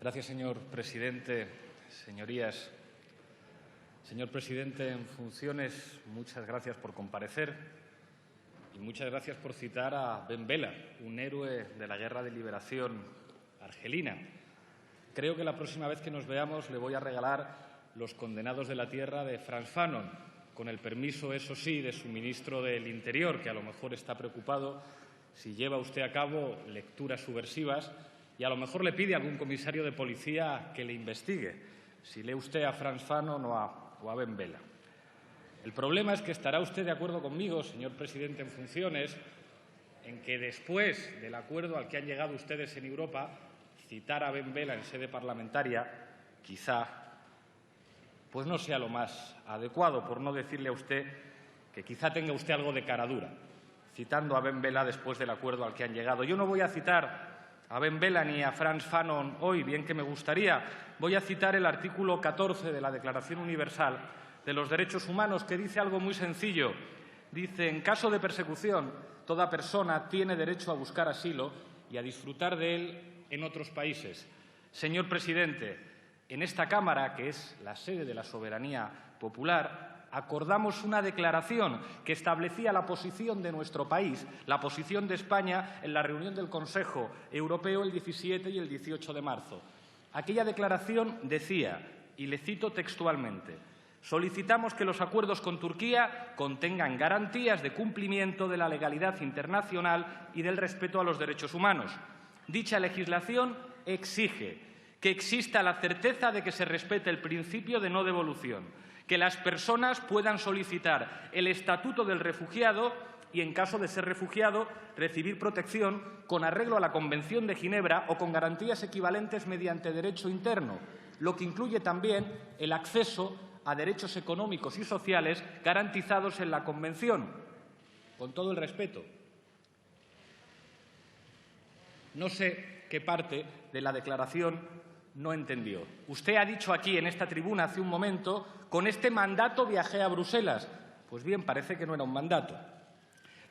Gracias, señor presidente. Señorías, señor presidente en funciones, muchas gracias por comparecer y muchas gracias por citar a Ben Bella, un héroe de la Guerra de Liberación argelina. Creo que la próxima vez que nos veamos le voy a regalar Los condenados de la tierra de Frantz Fanon, con el permiso, eso sí, de su ministro del Interior, que a lo mejor está preocupado si lleva usted a cabo lecturas subversivas y a lo mejor le pide a algún comisario de policía que le investigue, si lee usted a Frantz Fanon o a Ben Bella. El problema es que estará usted de acuerdo conmigo, señor presidente en funciones, en que después del acuerdo al que han llegado ustedes en Europa, citar a Ben Bella en sede parlamentaria quizá pues no sea lo más adecuado, por no decirle a usted que quizá tenga usted algo de caradura, citando a Ben Bella después del acuerdo al que han llegado. Yo no voy a citar a Ben Bella ni a Frantz Fanon hoy, bien que me gustaría. Voy a citar el artículo 14 de la Declaración Universal de los Derechos Humanos, que dice algo muy sencillo. Dice, en caso de persecución, toda persona tiene derecho a buscar asilo y a disfrutar de él en otros países. Señor presidente, en esta Cámara, que es la sede de la soberanía popular, acordamos una declaración que establecía la posición de nuestro país, la posición de España, en la reunión del Consejo Europeo el 17 y el 18 de marzo. Aquella declaración decía, y le cito textualmente, solicitamos que los acuerdos con Turquía contengan garantías de cumplimiento de la legalidad internacional y del respeto a los derechos humanos. Dicha legislación exige que exista la certeza de que se respete el principio de no devolución, que las personas puedan solicitar el estatuto del refugiado y, en caso de ser refugiado, recibir protección con arreglo a la Convención de Ginebra o con garantías equivalentes mediante derecho interno, lo que incluye también el acceso a derechos económicos y sociales garantizados en la Convención. Con todo el respeto, no sé qué parte de la declaración no entendió. Usted ha dicho aquí, en esta tribuna, hace un momento, con este mandato viajé a Bruselas. Pues bien, parece que no era un mandato.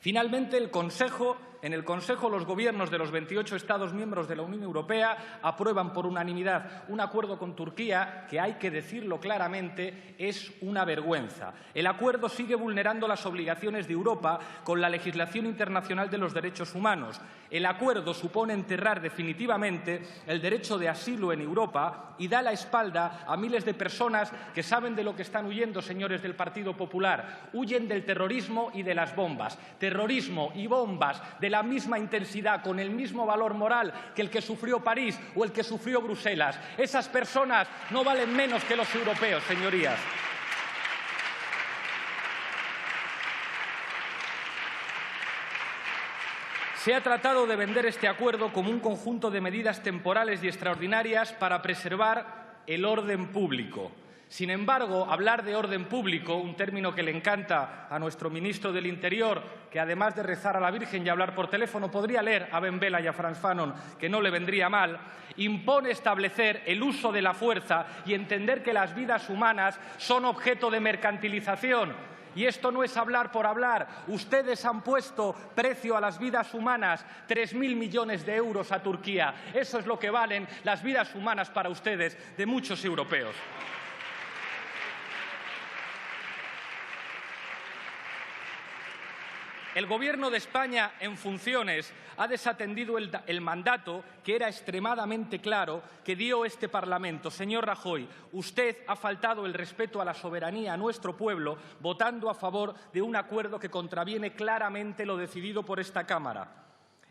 Finalmente, en el Consejo los gobiernos de los 28 Estados miembros de la Unión Europea aprueban por unanimidad un acuerdo con Turquía que, hay que decirlo claramente, es una vergüenza. El acuerdo sigue vulnerando las obligaciones de Europa con la legislación internacional de los derechos humanos. El acuerdo supone enterrar definitivamente el derecho de asilo en Europa y da la espalda a miles de personas que saben de lo que están huyendo, señores del Partido Popular. Huyen del terrorismo y de las bombas. Terrorismo y bombas de la misma intensidad, con el mismo valor moral que el que sufrió París o el que sufrió Bruselas. Esas personas no valen menos que los europeos, señorías. Se ha tratado de vender este acuerdo como un conjunto de medidas temporales y extraordinarias para preservar el orden público. Sin embargo, hablar de orden público, un término que le encanta a nuestro ministro del Interior, que además de rezar a la Virgen y hablar por teléfono, podría leer a Ben Bella y a Frantz Fanon, que no le vendría mal, impone establecer el uso de la fuerza y entender que las vidas humanas son objeto de mercantilización. Y esto no es hablar por hablar. Ustedes han puesto precio a las vidas humanas, 3.000 millones de euros a Turquía. Eso es lo que valen las vidas humanas para ustedes, de muchos europeos. El Gobierno de España en funciones ha desatendido el mandato que era extremadamente claro que dio este Parlamento. Señor Rajoy, usted ha faltado el respeto a la soberanía, a nuestro pueblo, votando a favor de un acuerdo que contraviene claramente lo decidido por esta Cámara.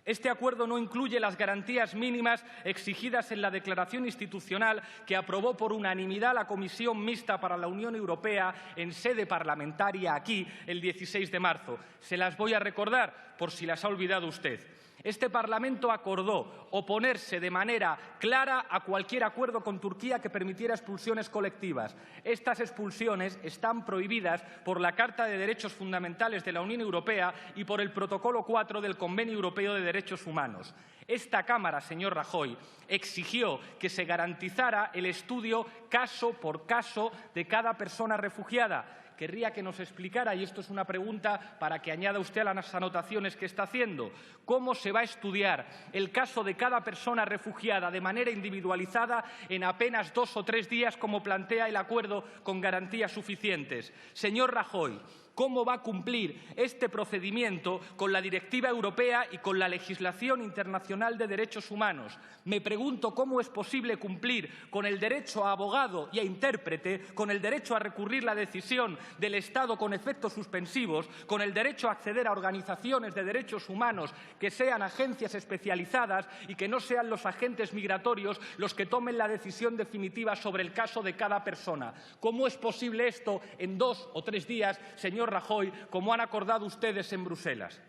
Este acuerdo no incluye las garantías mínimas exigidas en la declaración institucional que aprobó por unanimidad la Comisión Mixta para la Unión Europea en sede parlamentaria aquí el 16 de marzo. Se las voy a recordar por si las ha olvidado usted. Este Parlamento acordó oponerse de manera clara a cualquier acuerdo con Turquía que permitiera expulsiones colectivas. Estas expulsiones están prohibidas por la Carta de Derechos Fundamentales de la Unión Europea y por el Protocolo 4 del Convenio Europeo de Derechos Humanos. Esta Cámara, señor Rajoy, exigió que se garantizara el estudio caso por caso de cada persona refugiada querría que nos explicara, y esto es una pregunta para que añada usted a las anotaciones que está haciendo, cómo se va a estudiar el caso de cada persona refugiada de manera individualizada en apenas 2 o 3 días, como plantea el acuerdo, con garantías suficientes. Señor Rajoy, ¿cómo va a cumplir este procedimiento con la Directiva Europea y con la legislación internacional de derechos humanos? Me pregunto cómo es posible cumplir con el derecho a abogado y a intérprete, con el derecho a recurrir la decisión del Estado con efectos suspensivos, con el derecho a acceder a organizaciones de derechos humanos que sean agencias especializadas y que no sean los agentes migratorios los que tomen la decisión definitiva sobre el caso de cada persona. ¿Cómo es posible esto en 2 o 3 días, señor Rajoy, como han acordado ustedes en Bruselas?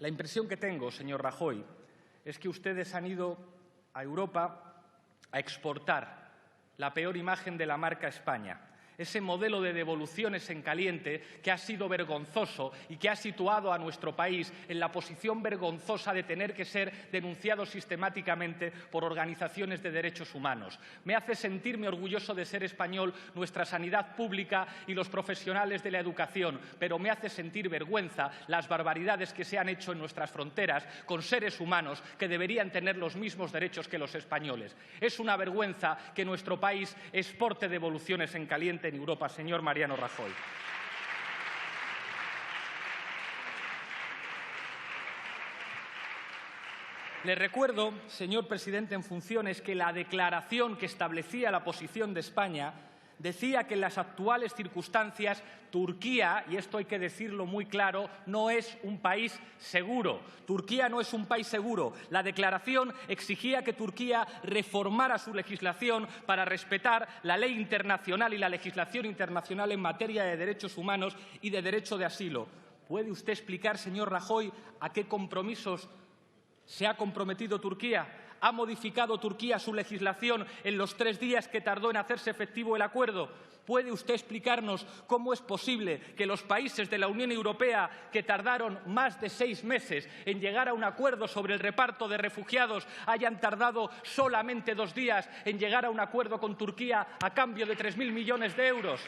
La impresión que tengo, señor Rajoy, es que ustedes han ido a Europa a exportar la peor imagen de la marca España. Ese modelo de devoluciones en caliente que ha sido vergonzoso y que ha situado a nuestro país en la posición vergonzosa de tener que ser denunciado sistemáticamente por organizaciones de derechos humanos. Me hace sentirme orgulloso de ser español nuestra sanidad pública y los profesionales de la educación, pero me hace sentir vergüenza las barbaridades que se han hecho en nuestras fronteras con seres humanos que deberían tener los mismos derechos que los españoles. Es una vergüenza que nuestro país exporte devoluciones en caliente en Europa, señor Mariano Rajoy. Le recuerdo, señor presidente en funciones, que la declaración que establecía la posición de España decía que en las actuales circunstancias Turquía, y esto hay que decirlo muy claro, no es un país seguro. Turquía no es un país seguro. La declaración exigía que Turquía reformara su legislación para respetar la ley internacional y la legislación internacional en materia de derechos humanos y de derecho de asilo. ¿Puede usted explicar, señor Rajoy, a qué compromisos se ha comprometido Turquía? ¿Ha modificado Turquía su legislación en los 3 días que tardó en hacerse efectivo el acuerdo? ¿Puede usted explicarnos cómo es posible que los países de la Unión Europea, que tardaron más de 6 meses en llegar a un acuerdo sobre el reparto de refugiados, hayan tardado solamente 2 días en llegar a un acuerdo con Turquía a cambio de 3.000 millones de euros?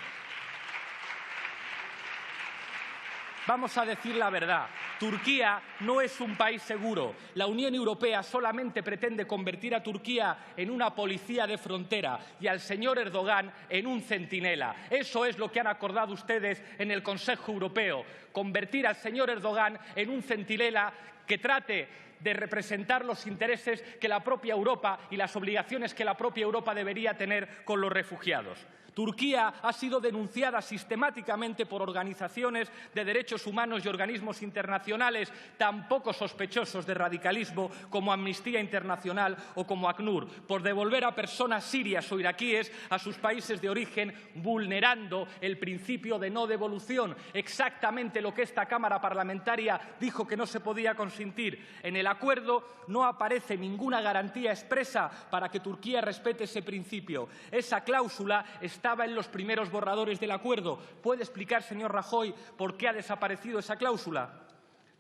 Vamos a decir la verdad. Turquía no es un país seguro. La Unión Europea solamente pretende convertir a Turquía en una policía de frontera y al señor Erdogan en un centinela. Eso es lo que han acordado ustedes en el Consejo Europeo. Convertir al señor Erdogan en un centinela que trate de representar los intereses que la propia Europa y las obligaciones que la propia Europa debería tener con los refugiados. Turquía ha sido denunciada sistemáticamente por organizaciones de derechos humanos y organismos internacionales tan poco sospechosos de radicalismo como Amnistía Internacional o como ACNUR, por devolver a personas sirias o iraquíes a sus países de origen, vulnerando el principio de no devolución, exactamente lo que esta Cámara parlamentaria dijo que no se podía consentir. En el acuerdo no aparece ninguna garantía expresa para que Turquía respete ese principio. Esa cláusula estaba en los primeros borradores del acuerdo. ¿Puede explicar, señor Rajoy, por qué ha desaparecido esa cláusula?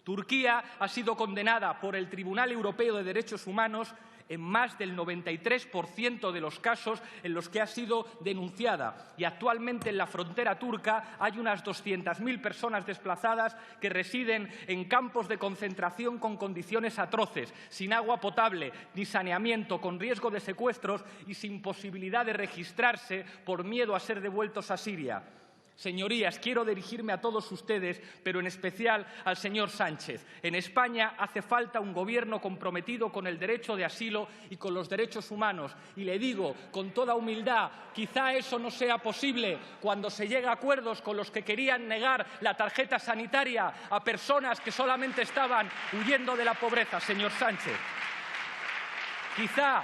Turquía ha sido condenada por el Tribunal Europeo de Derechos Humanos en más del 93% de los casos en los que ha sido denunciada. Y actualmente en la frontera turca hay unas 200.000 personas desplazadas que residen en campos de concentración con condiciones atroces, sin agua potable ni saneamiento, con riesgo de secuestros y sin posibilidad de registrarse por miedo a ser devueltos a Siria. Señorías, quiero dirigirme a todos ustedes, pero en especial al señor Sánchez. En España hace falta un gobierno comprometido con el derecho de asilo y con los derechos humanos. Y le digo, con toda humildad, quizá eso no sea posible cuando se llega a acuerdos con los que querían negar la tarjeta sanitaria a personas que solamente estaban huyendo de la pobreza, señor Sánchez. Quizá,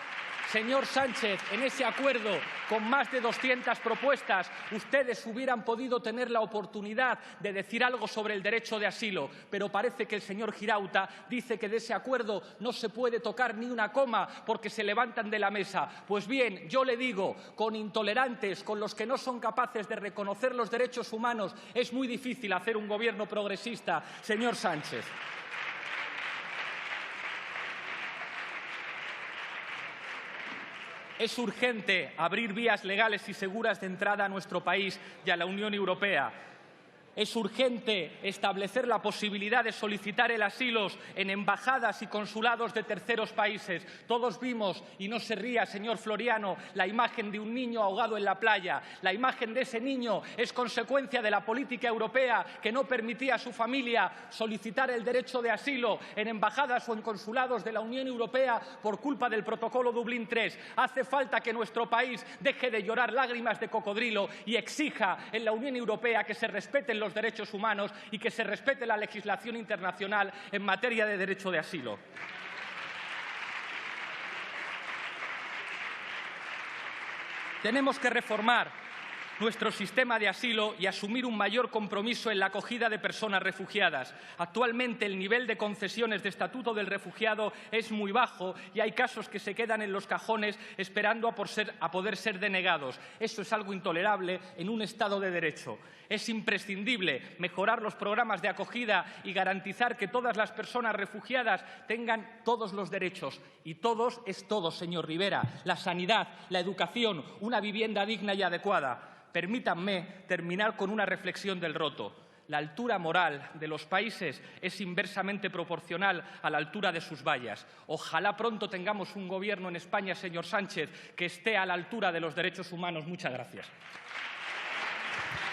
señor Sánchez, en ese acuerdo, con más de 200 propuestas, ustedes hubieran podido tener la oportunidad de decir algo sobre el derecho de asilo, pero parece que el señor Girauta dice que de ese acuerdo no se puede tocar ni una coma porque se levantan de la mesa. Pues bien, yo le digo, con intolerantes, con los que no son capaces de reconocer los derechos humanos, es muy difícil hacer un gobierno progresista, señor Sánchez. Es urgente abrir vías legales y seguras de entrada a nuestro país y a la Unión Europea. Es urgente establecer la posibilidad de solicitar el asilo en embajadas y consulados de terceros países. Todos vimos, y no se ría, señor Floriano, la imagen de un niño ahogado en la playa. La imagen de ese niño es consecuencia de la política europea que no permitía a su familia solicitar el derecho de asilo en embajadas o en consulados de la Unión Europea por culpa del protocolo Dublín III. Hace falta que nuestro país deje de llorar lágrimas de cocodrilo y exija en la Unión Europea que se respeten los derechos humanos y que se respete la legislación internacional en materia de derecho de asilo. Tenemos que reformar nuestro sistema de asilo y asumir un mayor compromiso en la acogida de personas refugiadas. Actualmente el nivel de concesiones de estatuto del refugiado es muy bajo y hay casos que se quedan en los cajones esperando a poder ser denegados. Eso es algo intolerable en un Estado de Derecho. Es imprescindible mejorar los programas de acogida y garantizar que todas las personas refugiadas tengan todos los derechos. Y todos es todos, señor Rivera. La sanidad, la educación, una vivienda digna y adecuada. Permítanme terminar con una reflexión del Roto. La altura moral de los países es inversamente proporcional a la altura de sus vallas. Ojalá pronto tengamos un gobierno en España, señor Sánchez, que esté a la altura de los derechos humanos. Muchas gracias.